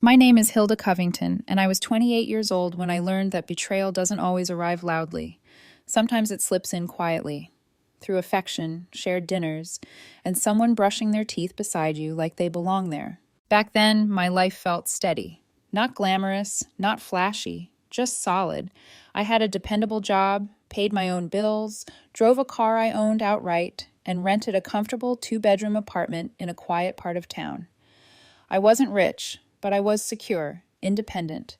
My name is Hilda Covington, and I was 28 years old when I learned that betrayal doesn't always arrive loudly. Sometimes it slips in quietly, through affection, shared dinners, and someone brushing their teeth beside you like they belong there. Back then, my life felt steady. Not glamorous, not flashy, just solid. I had a dependable job, paid my own bills, drove a car I owned outright, and rented a comfortable two-bedroom apartment in a quiet part of town. I wasn't rich, but I was secure, independent,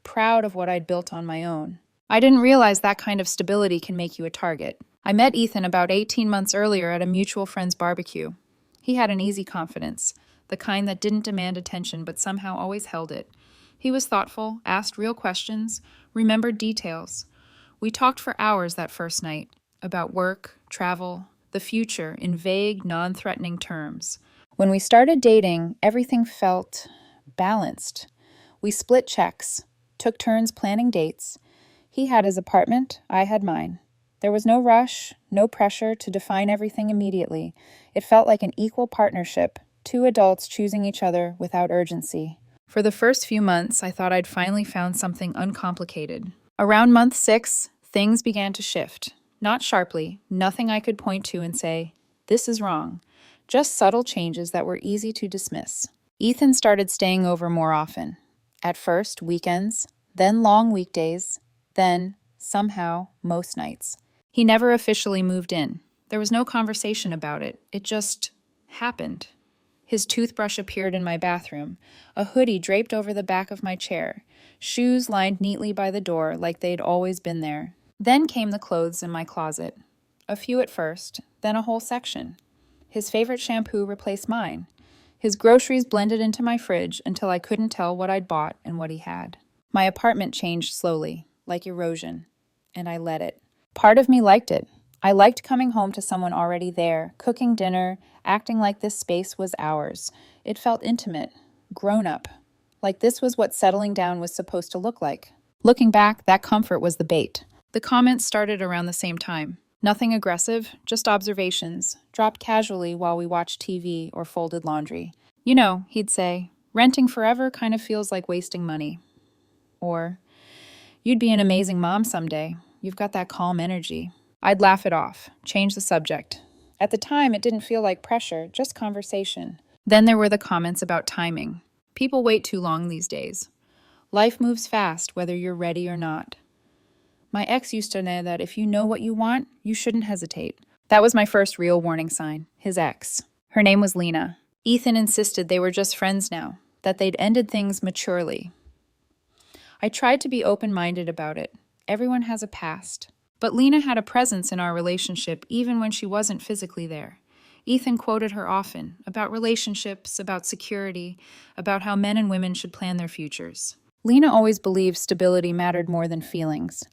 proud of what I'd built on my own. I didn't realize that kind of stability can make you a target. I met Ethan about 18 months earlier at a mutual friend's barbecue. He had an easy confidence, the kind that didn't demand attention but somehow always held it. He was thoughtful, asked real questions, remembered details. We talked for hours that first night about work, travel, the future in vague, non-threatening terms. When we started dating, everything felt balanced. We split checks, took turns planning dates. He had his apartment, I had mine. There was no rush, no pressure to define everything immediately. It felt like an equal partnership, two adults choosing each other without urgency. For the first few months, I thought I'd finally found something uncomplicated. Around month 6, things began to shift. Not sharply, nothing I could point to and say, "This is wrong." Just subtle changes that were easy to dismiss. Ethan started staying over more often. At first, weekends, then long weekdays, then, somehow, most nights. He never officially moved in. There was no conversation about it. It just happened. His toothbrush appeared in my bathroom, a hoodie draped over the back of my chair, shoes lined neatly by the door like they'd always been there. Then came the clothes in my closet. A few at first, then a whole section. His favorite shampoo replaced mine. His groceries blended into my fridge until I couldn't tell what I'd bought and what he had. My apartment changed slowly, like erosion, and I let it. Part of me liked it. I liked coming home to someone already there, cooking dinner, acting like this space was ours. It felt intimate, grown up, like this was what settling down was supposed to look like. Looking back, that comfort was the bait. The comments started around the same time. Nothing aggressive, just observations, dropped casually while we watched TV or folded laundry. "You know," he'd say, "renting forever kind of feels like wasting money." Or, "You'd be an amazing mom someday. You've got that calm energy." I'd laugh it off, change the subject. At the time, it didn't feel like pressure, just conversation. Then there were the comments about timing. People wait too long these days. Life moves fast, whether you're ready or not. My ex used to know that if you know what you want, you shouldn't hesitate. That was my first real warning sign, his ex. Her name was Lena. Ethan insisted they were just friends now, that they'd ended things maturely. I tried to be open-minded about it. Everyone has a past. But Lena had a presence in our relationship even when she wasn't physically there. Ethan quoted her often, about relationships, about security, about how men and women should plan their futures. Lena always believed stability mattered more than feelings.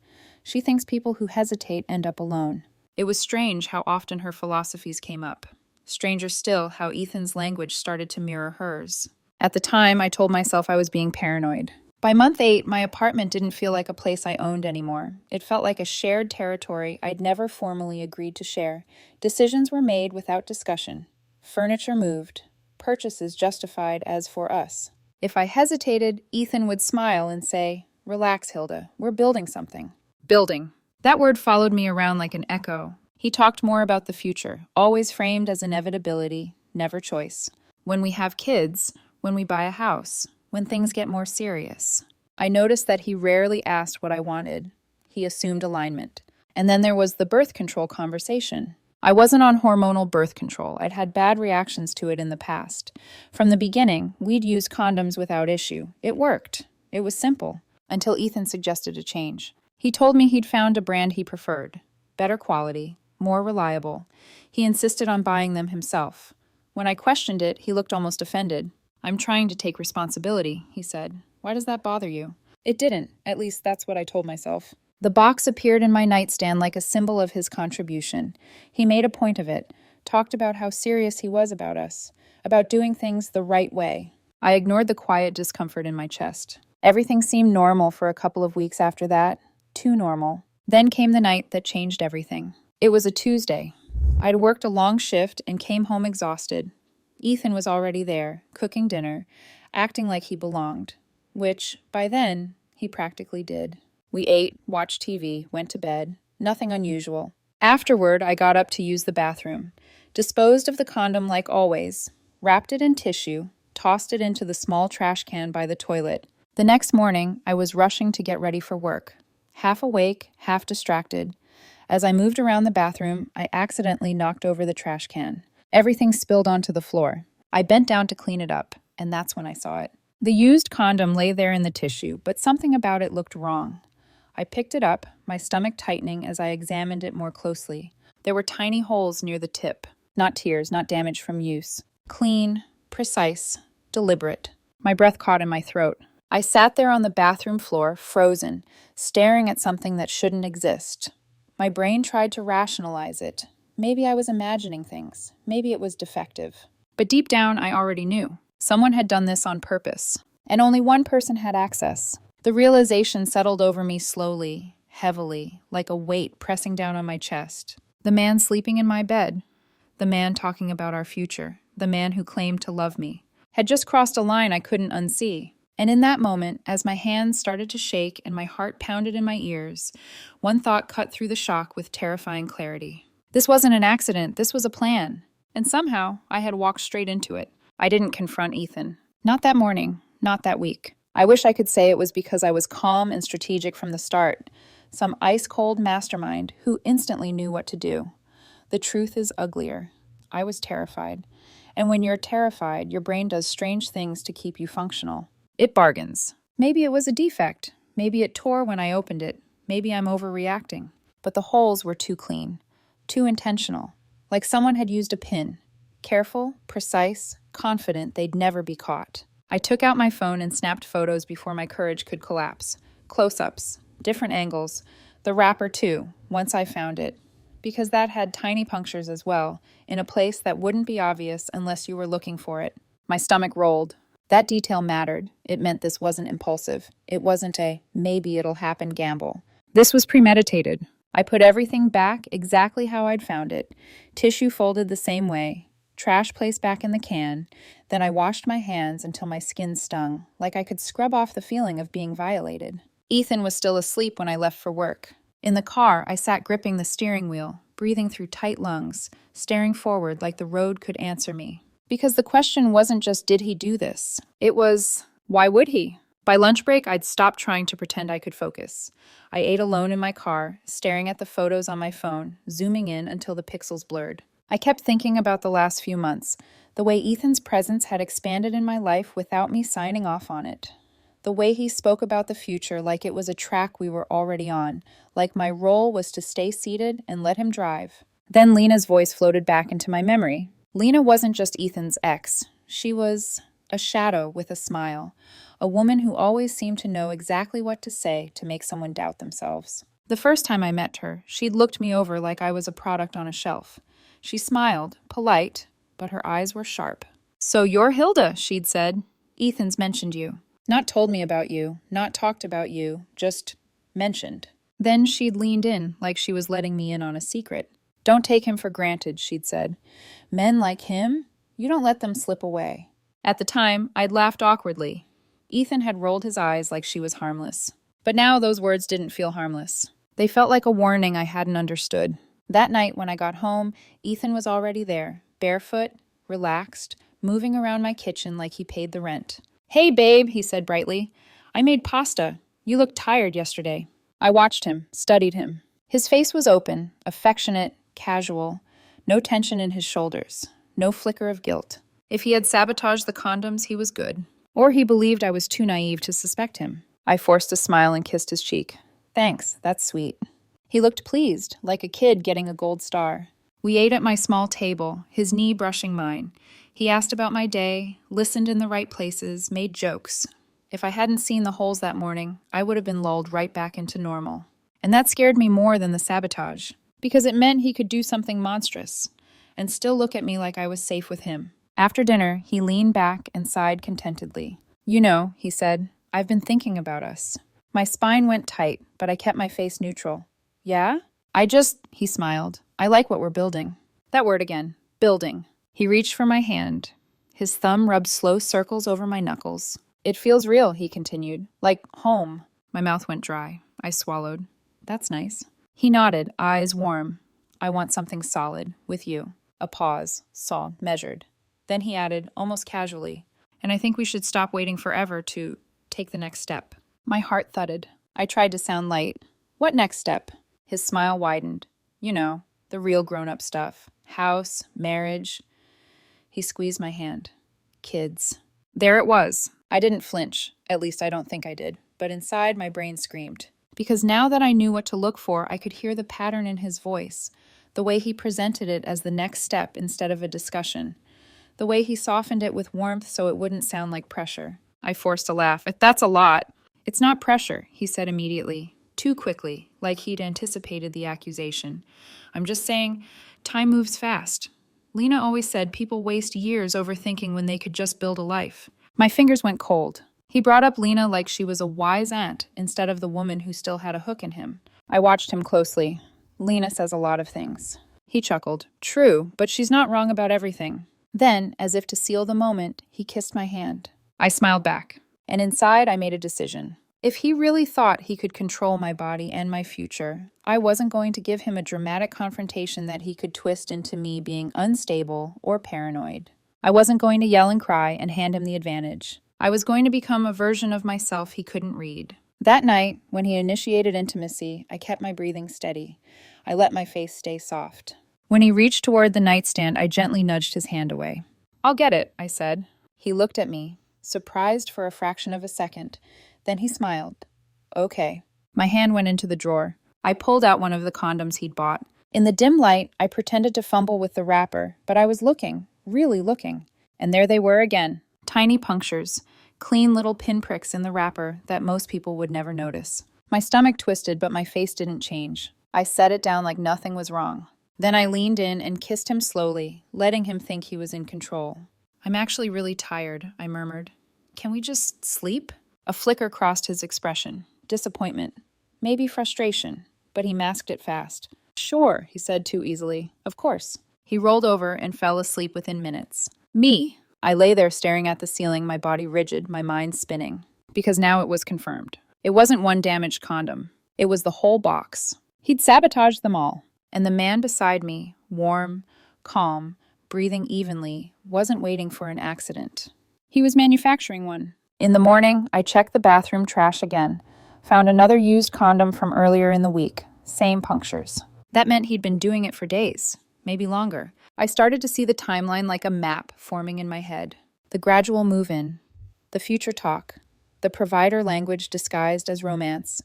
She thinks people who hesitate end up alone. It was strange how often her philosophies came up. Stranger still, how Ethan's language started to mirror hers. At the time, I told myself I was being paranoid. By month 8, my apartment didn't feel like a place I owned anymore. It felt like a shared territory I'd never formally agreed to share. Decisions were made without discussion. Furniture moved. Purchases justified as for us. If I hesitated, Ethan would smile and say, "Relax, Hilda. We're building something." Building. That word followed me around like an echo. He talked more about the future, always framed as inevitability, never choice. When we have kids, when we buy a house, when things get more serious. I noticed that he rarely asked what I wanted. He assumed alignment. And then there was the birth control conversation. I wasn't on hormonal birth control. I'd had bad reactions to it in the past. From the beginning, we'd used condoms without issue. It worked. It was simple. Until Ethan suggested a change. He told me he'd found a brand he preferred. Better quality, more reliable. He insisted on buying them himself. When I questioned it, he looked almost offended. "I'm trying to take responsibility," he said. "Why does that bother you?" It didn't. At least that's what I told myself. The box appeared in my nightstand like a symbol of his contribution. He made a point of it, talked about how serious he was about us, about doing things the right way. I ignored the quiet discomfort in my chest. Everything seemed normal for a couple of weeks after that. Too normal. Then came the night that changed everything. It was a Tuesday. I'd worked a long shift and came home exhausted. Ethan was already there, cooking dinner, acting like he belonged, which, by then, he practically did. We ate, watched TV, went to bed. Nothing unusual. Afterward, I got up to use the bathroom, disposed of the condom like always, wrapped it in tissue, tossed it into the small trash can by the toilet. The next morning, I was rushing to get ready for work, half awake, half distracted. As I moved around the bathroom, I accidentally knocked over the trash can. Everything spilled onto the floor. I bent down to clean it up, and that's when I saw it. The used condom lay there in the tissue, but something about it looked wrong. I picked it up, my stomach tightening as I examined it more closely. There were tiny holes near the tip. Not tears, not damage from use. Clean, precise, deliberate. My breath caught in my throat. I sat there on the bathroom floor, frozen, staring at something that shouldn't exist. My brain tried to rationalize it. Maybe I was imagining things. Maybe it was defective. But deep down, I already knew. Someone had done this on purpose. And only one person had access. The realization settled over me slowly, heavily, like a weight pressing down on my chest. The man sleeping in my bed, the man talking about our future, the man who claimed to love me, had just crossed a line I couldn't unsee. And in that moment, as my hands started to shake and my heart pounded in my ears, one thought cut through the shock with terrifying clarity. This wasn't an accident, this was a plan. And somehow, I had walked straight into it. I didn't confront Ethan. Not that morning, not that week. I wish I could say it was because I was calm and strategic from the start, some ice-cold mastermind who instantly knew what to do. The truth is uglier. I was terrified. And when you're terrified, your brain does strange things to keep you functional. It bargains. Maybe it was a defect. Maybe it tore when I opened it. Maybe I'm overreacting. But the holes were too clean, too intentional, like someone had used a pin. Careful, precise, confident they'd never be caught. I took out my phone and snapped photos before my courage could collapse. Close-ups, different angles, the wrapper too, once I found it. Because that had tiny punctures as well, in a place that wouldn't be obvious unless you were looking for it. My stomach rolled. That detail mattered. It meant this wasn't impulsive. It wasn't a maybe it'll happen gamble. This was premeditated. I put everything back exactly how I'd found it. Tissue folded the same way. Trash placed back in the can. Then I washed my hands until my skin stung, like I could scrub off the feeling of being violated. Ethan was still asleep when I left for work. In the car, I sat gripping the steering wheel, breathing through tight lungs, staring forward like the road could answer me. Because the question wasn't just did he do this? It was, why would he? By lunch break, I'd stopped trying to pretend I could focus. I ate alone in my car, staring at the photos on my phone, zooming in until the pixels blurred. I kept thinking about the last few months, the way Ethan's presence had expanded in my life without me signing off on it. The way he spoke about the future like it was a track we were already on, like my role was to stay seated and let him drive. Then Lena's voice floated back into my memory. Lena wasn't just Ethan's ex. She was a shadow with a smile, a woman who always seemed to know exactly what to say to make someone doubt themselves. The first time I met her, she'd looked me over like I was a product on a shelf. She smiled, polite, but her eyes were sharp. "So you're Hilda," she'd said. "Ethan's mentioned you. Not told me about you, not talked about you, just mentioned." Then she'd leaned in like she was letting me in on a secret. "Don't take him for granted," she'd said. "Men like him, you don't let them slip away." At the time, I'd laughed awkwardly. Ethan had rolled his eyes like she was harmless. But now those words didn't feel harmless. They felt like a warning I hadn't understood. That night when I got home, Ethan was already there, barefoot, relaxed, moving around my kitchen like he paid the rent. "Hey, babe," he said brightly. "I made pasta. You looked tired yesterday." I watched him, studied him. His face was open, affectionate, casual, no tension in his shoulders, no flicker of guilt. If he had sabotaged the condoms, he was good. Or he believed I was too naive to suspect him. I forced a smile and kissed his cheek. "Thanks, that's sweet." He looked pleased, like a kid getting a gold star. We ate at my small table, his knee brushing mine. He asked about my day, listened in the right places, made jokes. If I hadn't seen the holes that morning, I would have been lulled right back into normal. And that scared me more than the sabotage, because it meant he could do something monstrous, and still look at me like I was safe with him. After dinner, he leaned back and sighed contentedly. "You know," he said, "I've been thinking about us." My spine went tight, but I kept my face neutral. "Yeah?" He smiled. "I like what we're building." That word again, building. He reached for my hand. His thumb rubbed slow circles over my knuckles. It feels real, he continued. Like home. My mouth went dry. I swallowed. That's nice. He nodded, eyes warm. I want something solid, with you. A pause, saw, measured. Then he added, almost casually, and I think we should stop waiting forever to take the next step. My heart thudded. I tried to sound light. What next step? His smile widened. You know, the real grown-up stuff. House, marriage. He squeezed my hand. Kids. There it was. I didn't flinch. At least I don't think I did. But inside, my brain screamed. Because now that I knew what to look for, I could hear the pattern in his voice, the way he presented it as the next step instead of a discussion, the way he softened it with warmth so it wouldn't sound like pressure. I forced a laugh. That's a lot. It's not pressure, he said immediately, too quickly, like he'd anticipated the accusation. I'm just saying, time moves fast. Lena always said people waste years overthinking when they could just build a life. My fingers went cold. He brought up Lena like she was a wise aunt instead of the woman who still had a hook in him. I watched him closely. Lena says a lot of things. He chuckled. True, but she's not wrong about everything. Then, as if to seal the moment, he kissed my hand. I smiled back. And inside, I made a decision. If he really thought he could control my body and my future, I wasn't going to give him a dramatic confrontation that he could twist into me being unstable or paranoid. I wasn't going to yell and cry and hand him the advantage. I was going to become a version of myself he couldn't read. That night, when he initiated intimacy, I kept my breathing steady. I let my face stay soft. When he reached toward the nightstand, I gently nudged his hand away. I'll get it, I said. He looked at me, surprised for a fraction of a second. Then he smiled. Okay. My hand went into the drawer. I pulled out one of the condoms he'd bought. In the dim light, I pretended to fumble with the wrapper, but I was looking, really looking. And there they were again. Tiny punctures, clean little pinpricks in the wrapper that most people would never notice. My stomach twisted, but my face didn't change. I set it down like nothing was wrong. Then I leaned in and kissed him slowly, letting him think he was in control. I'm actually really tired, I murmured. Can we just sleep? A flicker crossed his expression. Disappointment. Maybe frustration, but he masked it fast. Sure, he said too easily. Of course. He rolled over and fell asleep within minutes. Me. I lay there staring at the ceiling, my body rigid, my mind spinning. Because now it was confirmed. It wasn't one damaged condom. It was the whole box. He'd sabotaged them all. And the man beside me, warm, calm, breathing evenly, wasn't waiting for an accident. He was manufacturing one. In the morning, I checked the bathroom trash again, found another used condom from earlier in the week, same punctures. That meant he'd been doing it for days, maybe longer. I started to see the timeline like a map forming in my head. The gradual move-in, the future talk, the provider language disguised as romance,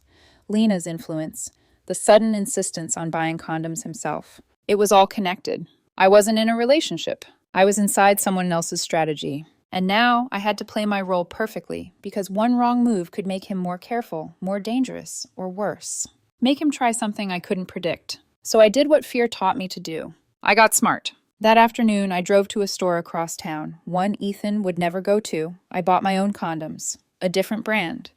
Lena's influence, the sudden insistence on buying condoms himself. It was all connected. I wasn't in a relationship. I was inside someone else's strategy. And now I had to play my role perfectly, because one wrong move could make him more careful, more dangerous, or worse. Make him try something I couldn't predict. So I did what fear taught me to do. I got smart. That afternoon, I drove to a store across town, one Ethan would never go to. I bought my own condoms, a different brand.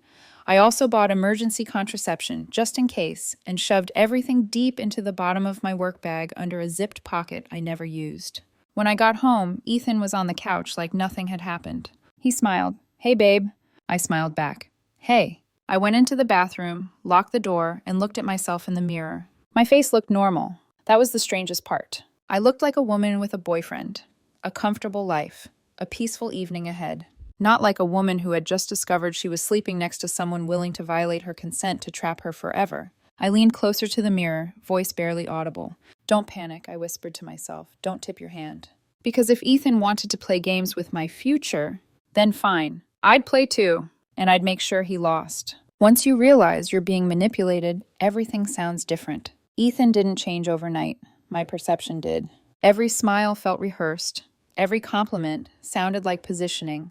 I also bought emergency contraception, just in case, and shoved everything deep into the bottom of my work bag under a zipped pocket I never used. When I got home, Ethan was on the couch like nothing had happened. He smiled. Hey, babe. I smiled back. Hey. I went into the bathroom, locked the door, and looked at myself in the mirror. My face looked normal. That was the strangest part. I looked like a woman with a boyfriend, a comfortable life, a peaceful evening ahead. Not like a woman who had just discovered she was sleeping next to someone willing to violate her consent to trap her forever. I leaned closer to the mirror, voice barely audible. Don't panic, I whispered to myself. Don't tip your hand. Because if Ethan wanted to play games with my future, then fine. I'd play too, and I'd make sure he lost. Once you realize you're being manipulated, everything sounds different. Ethan didn't change overnight. My perception did. Every smile felt rehearsed. Every compliment sounded like positioning.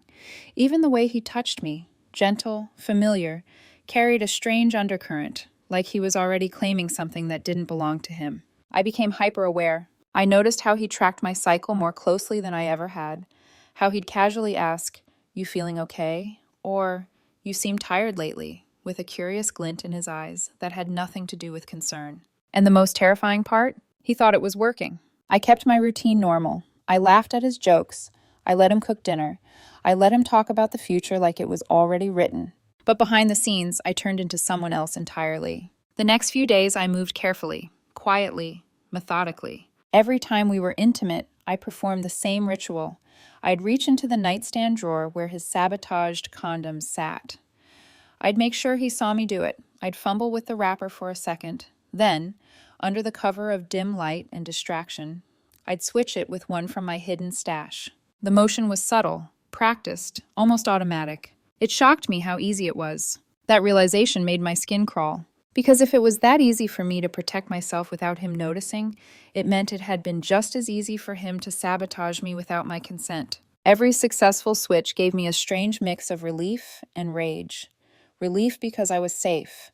Even the way he touched me, gentle, familiar, carried a strange undercurrent, like he was already claiming something that didn't belong to him. I became hyper-aware. I noticed how he tracked my cycle more closely than I ever had, how he'd casually ask, "You feeling okay?" Or, "You seem tired lately," with a curious glint in his eyes that had nothing to do with concern. And the most terrifying part? He thought it was working. I kept my routine normal. I laughed at his jokes. I let him cook dinner. I let him talk about the future like it was already written. But behind the scenes, I turned into someone else entirely. The next few days, I moved carefully, quietly, methodically. Every time we were intimate, I performed the same ritual. I'd reach into the nightstand drawer where his sabotaged condoms sat. I'd make sure he saw me do it. I'd fumble with the wrapper for a second. Then, under the cover of dim light and distraction, I'd switch it with one from my hidden stash. The motion was subtle, practiced, almost automatic. It shocked me how easy it was. That realization made my skin crawl. Because if it was that easy for me to protect myself without him noticing, it meant it had been just as easy for him to sabotage me without my consent. Every successful switch gave me a strange mix of relief and rage. Relief because I was safe.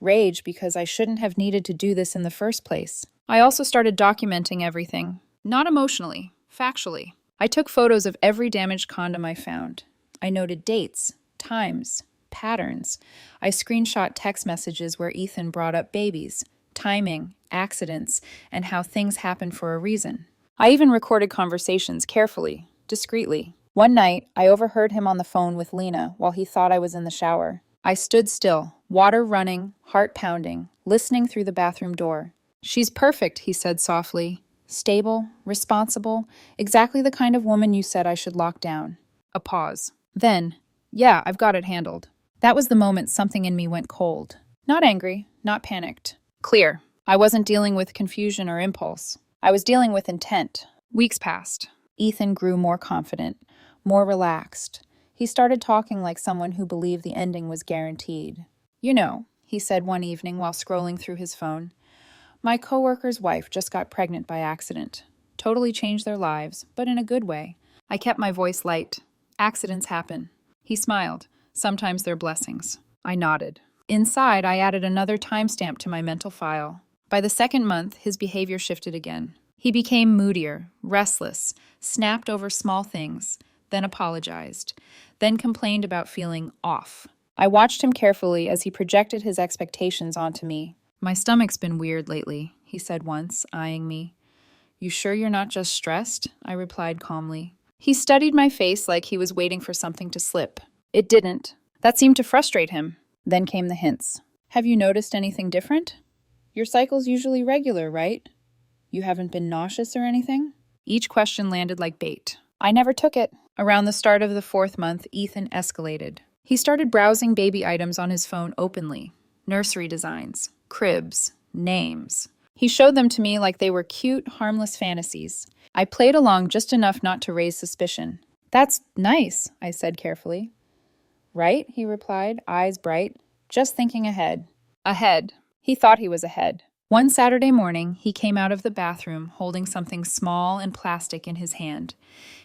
Rage because I shouldn't have needed to do this in the first place. I also started documenting everything. Not emotionally, factually. I took photos of every damaged condom I found. I noted dates, times, patterns. I screenshot text messages where Ethan brought up babies, timing, accidents, and how things happen for a reason. I even recorded conversations carefully, discreetly. One night, I overheard him on the phone with Lena while he thought I was in the shower. I stood still, water running, heart pounding, listening through the bathroom door. "She's perfect," he said softly. "Stable, responsible, exactly the kind of woman you said I should lock down." A pause. Then, "Yeah, I've got it handled." That was the moment something in me went cold. Not angry, not panicked. Clear. I wasn't dealing with confusion or impulse. I was dealing with intent. Weeks passed. Ethan grew more confident, more relaxed. He started talking like someone who believed the ending was guaranteed. "You know," he said one evening while scrolling through his phone, "my coworker's wife just got pregnant by accident. Totally changed their lives, but in a good way." I kept my voice light. Accidents happen. He smiled. Sometimes they're blessings. I nodded. Inside, I added another timestamp to my mental file. By the second month, his behavior shifted again. He became moodier, restless, snapped over small things, then apologized, then complained about feeling off. I watched him carefully as he projected his expectations onto me. "My stomach's been weird lately," he said once, eyeing me. "You sure you're not just stressed?" I replied calmly. He studied my face like he was waiting for something to slip. It didn't. That seemed to frustrate him. Then came the hints. "Have you noticed anything different? Your cycle's usually regular, right? You haven't been nauseous or anything?" Each question landed like bait. I never took it. Around the start of the 4th month, Ethan escalated. He started browsing baby items on his phone openly. Nursery designs, cribs, names. He showed them to me like they were cute, harmless fantasies. I played along just enough not to raise suspicion. "That's nice," I said carefully. "Right?" he replied, eyes bright, just thinking ahead. Ahead. He thought he was ahead. One Saturday morning, he came out of the bathroom holding something small and plastic in his hand.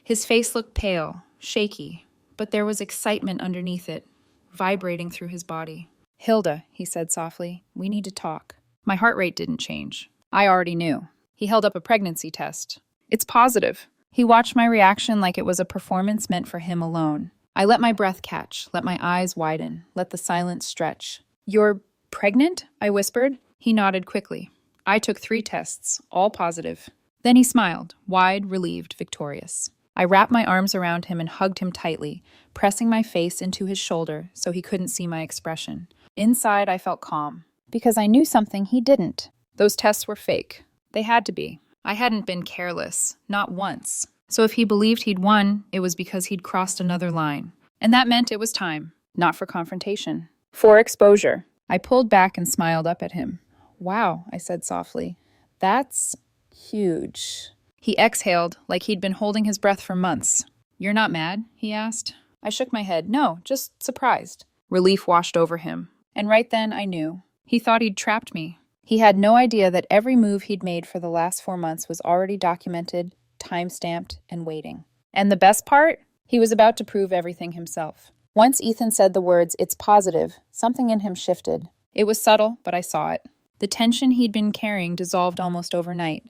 His face looked pale, shaky, but there was excitement underneath it, vibrating through his body. "Hilda," he said softly, "we need to talk." My heart rate didn't change. I already knew. He held up a pregnancy test. "It's positive." He watched my reaction like it was a performance meant for him alone. I let my breath catch, let my eyes widen, let the silence stretch. "You're pregnant?" I whispered. He nodded quickly. I took 3 tests, all positive. Then he smiled, wide, relieved, victorious. I wrapped my arms around him and hugged him tightly, pressing my face into his shoulder so he couldn't see my expression. Inside, I felt calm, because I knew something he didn't. Those tests were fake. They had to be. I hadn't been careless, not once. So if he believed he'd won, it was because he'd crossed another line. And that meant it was time, not for confrontation, for exposure. I pulled back and smiled up at him. "Wow," I said softly. "That's huge." He exhaled like he'd been holding his breath for months. "You're not mad?" he asked. I shook my head. "No, just surprised." Relief washed over him. And right then I knew. He thought he'd trapped me. He had no idea that every move he'd made for the last 4 months was already documented, time-stamped, and waiting. And the best part? He was about to prove everything himself. Once Ethan said the words, "It's positive," something in him shifted. It was subtle, but I saw it. The tension he'd been carrying dissolved almost overnight.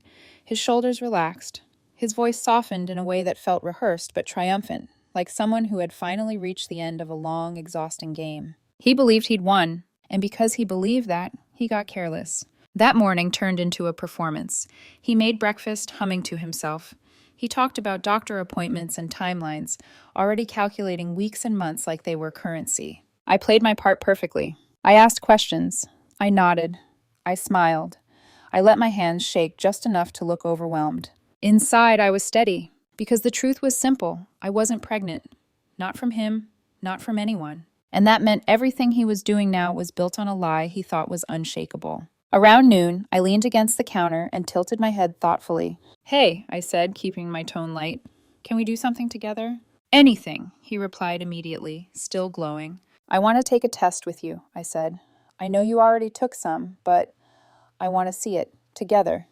His shoulders relaxed. His voice softened in a way that felt rehearsed but triumphant, like someone who had finally reached the end of a long, exhausting game. He believed he'd won, and because he believed that, he got careless. That morning turned into a performance. He made breakfast, humming to himself. He talked about doctor appointments and timelines, already calculating weeks and months like they were currency. I played my part perfectly. I asked questions. I nodded. I smiled. I let my hands shake just enough to look overwhelmed. Inside, I was steady, because the truth was simple. I wasn't pregnant. Not from him, not from anyone. And that meant everything he was doing now was built on a lie he thought was unshakable. Around noon, I leaned against the counter and tilted my head thoughtfully. "Hey," I said, keeping my tone light. "Can we do something together?" "Anything," he replied immediately, still glowing. "I want to take a test with you," I said. "I know you already took some, but I want to see it, together.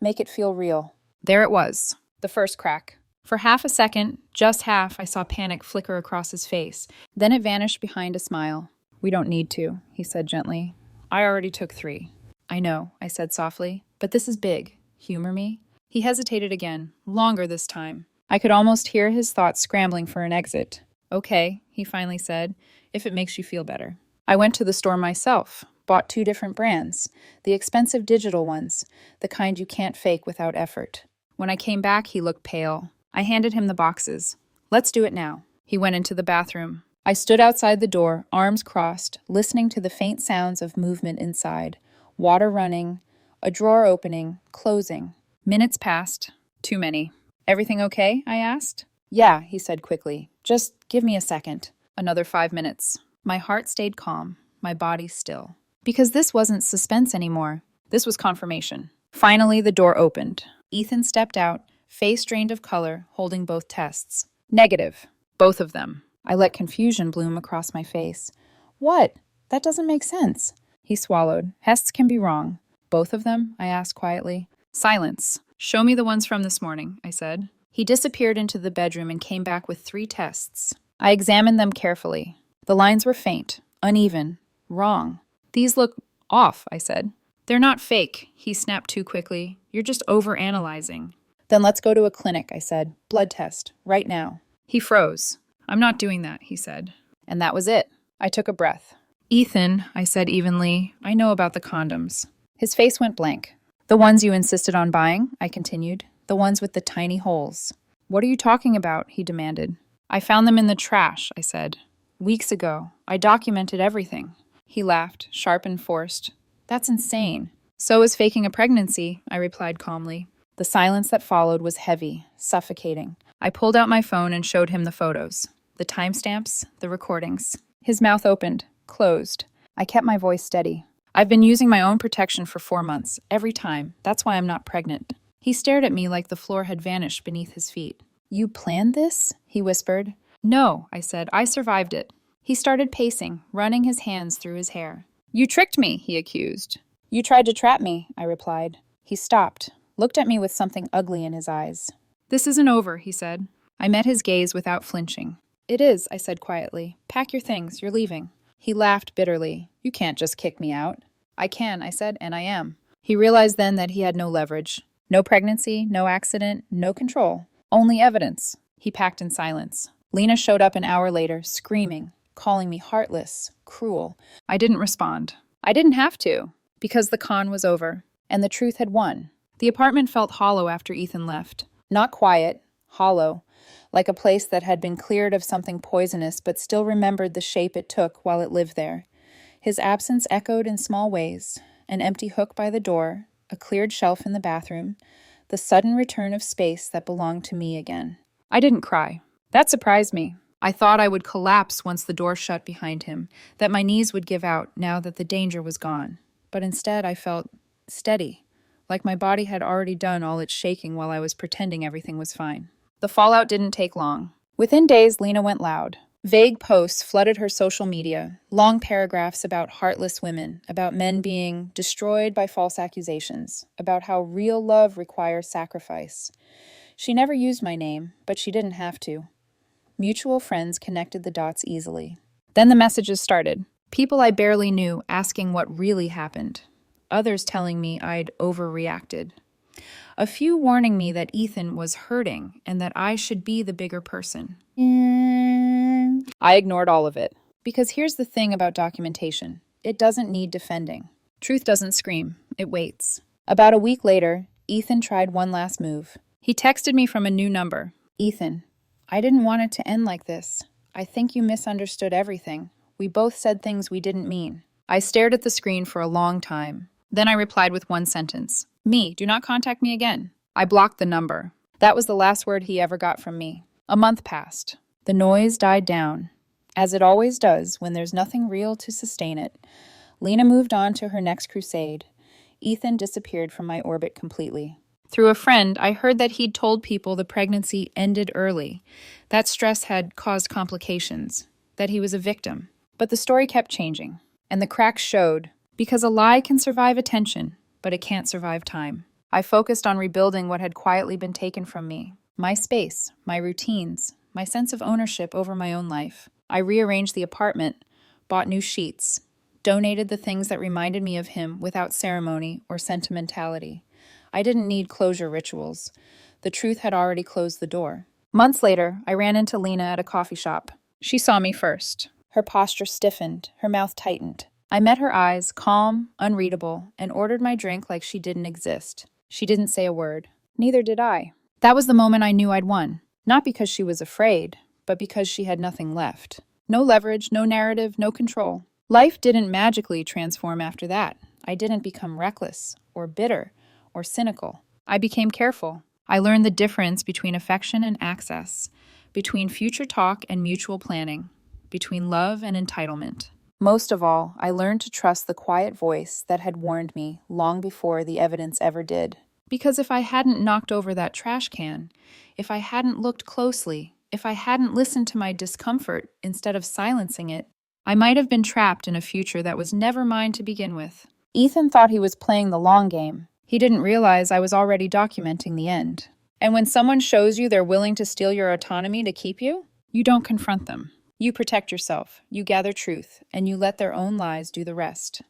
Make it feel real." There it was, the first crack. For half a second, just half, I saw panic flicker across his face. Then it vanished behind a smile. "We don't need to," he said gently. "I already took 3. "I know," I said softly, "but this is big. Humor me?" He hesitated again, longer this time. I could almost hear his thoughts scrambling for an exit. "Okay," he finally said, "if it makes you feel better." I went to the store myself, bought 2 different brands, the expensive digital ones, the kind you can't fake without effort. When I came back, he looked pale. I handed him the boxes. "Let's do it now." He went into the bathroom. I stood outside the door, arms crossed, listening to the faint sounds of movement inside. Water running, a drawer opening, closing. Minutes passed. Too many. "Everything okay?" I asked. "Yeah," he said quickly. "Just give me a second." Another 5 minutes. My heart stayed calm, my body still. Because this wasn't suspense anymore. This was confirmation. Finally, the door opened. Ethan stepped out, face drained of color, holding both tests. "Negative. Both of them." I let confusion bloom across my face. "What? That doesn't make sense." He swallowed. "Tests can be wrong." "Both of them?" I asked quietly. "Silence. Show me the ones from this morning," I said. He disappeared into the bedroom and came back with 3 tests. I examined them carefully. The lines were faint, uneven, wrong. "These look off," I said. "They're not fake," he snapped too quickly. "You're just overanalyzing." "Then let's go to a clinic," I said. "Blood test, right now." He froze. "I'm not doing that," he said. And that was it. I took a breath. "Ethan," I said evenly, "I know about the condoms." His face went blank. "The ones you insisted on buying?" I continued. "The ones with the tiny holes." "What are you talking about?" he demanded. "I found them in the trash," I said. "Weeks ago. I documented everything." He laughed, sharp and forced. "That's insane." "So is faking a pregnancy," I replied calmly. The silence that followed was heavy, suffocating. I pulled out my phone and showed him the photos, the timestamps, the recordings. His mouth opened, closed. I kept my voice steady. "I've been using my own protection for 4 months, every time. That's why I'm not pregnant." He stared at me like the floor had vanished beneath his feet. "You planned this?" he whispered. "No," I said. "I survived it." He started pacing, running his hands through his hair. "You tricked me," he accused. "You tried to trap me," I replied. He stopped, looked at me with something ugly in his eyes. "This isn't over," he said. I met his gaze without flinching. "It is," I said quietly. "Pack your things, you're leaving." He laughed bitterly. "You can't just kick me out." "I can," I said, "and I am." He realized then that he had no leverage. No pregnancy, no accident, no control. Only evidence. He packed in silence. Lena showed up an hour later, screaming, calling me heartless, cruel. I didn't respond. I didn't have to, because the con was over, and the truth had won. The apartment felt hollow after Ethan left. Not quiet, hollow, like a place that had been cleared of something poisonous but still remembered the shape it took while it lived there. His absence echoed in small ways: an empty hook by the door, a cleared shelf in the bathroom, the sudden return of space that belonged to me again. I didn't cry. That surprised me. I thought I would collapse once the door shut behind him, that my knees would give out now that the danger was gone. But instead I felt steady, like my body had already done all its shaking while I was pretending everything was fine. The fallout didn't take long. Within days, Lena went loud. Vague posts flooded her social media, long paragraphs about heartless women, about men being destroyed by false accusations, about how real love requires sacrifice. She never used my name, but she didn't have to. Mutual friends connected the dots easily. Then the messages started. People I barely knew asking what really happened. Others telling me I'd overreacted. A few warning me that Ethan was hurting and that I should be the bigger person. I ignored all of it. Because here's the thing about documentation. It doesn't need defending. Truth doesn't scream. It waits. About a week later, Ethan tried one last move. He texted me from a new number. Ethan, I didn't want it to end like this. I think you misunderstood everything. We both said things we didn't mean. I stared at the screen for a long time. Then I replied with one sentence. Me, do not contact me again. I blocked the number. That was the last word he ever got from me. A month passed. The noise died down, as it always does when there's nothing real to sustain it. Lena moved on to her next crusade. Ethan disappeared from my orbit completely. Through a friend, I heard that he'd told people the pregnancy ended early, that stress had caused complications, that he was a victim. But the story kept changing, and the cracks showed, because a lie can survive attention, but it can't survive time. I focused on rebuilding what had quietly been taken from me. My space, my routines, my sense of ownership over my own life. I rearranged the apartment, bought new sheets, donated the things that reminded me of him without ceremony or sentimentality. I didn't need closure rituals. The truth had already closed the door. Months later, I ran into Lena at a coffee shop. She saw me first. Her posture stiffened, her mouth tightened. I met her eyes, calm, unreadable, and ordered my drink like she didn't exist. She didn't say a word. Neither did I. That was the moment I knew I'd won. Not because she was afraid, but because she had nothing left. No leverage, no narrative, no control. Life didn't magically transform after that. I didn't become reckless, or bitter, or cynical. I became careful. I learned the difference between affection and access, between future talk and mutual planning, between love and entitlement. Most of all, I learned to trust the quiet voice that had warned me long before the evidence ever did. Because if I hadn't knocked over that trash can, if I hadn't looked closely, if I hadn't listened to my discomfort instead of silencing it, I might have been trapped in a future that was never mine to begin with. Ethan thought he was playing the long game. He didn't realize I was already documenting the end. And when someone shows you they're willing to steal your autonomy to keep you, you don't confront them. You protect yourself, you gather truth, and you let their own lies do the rest.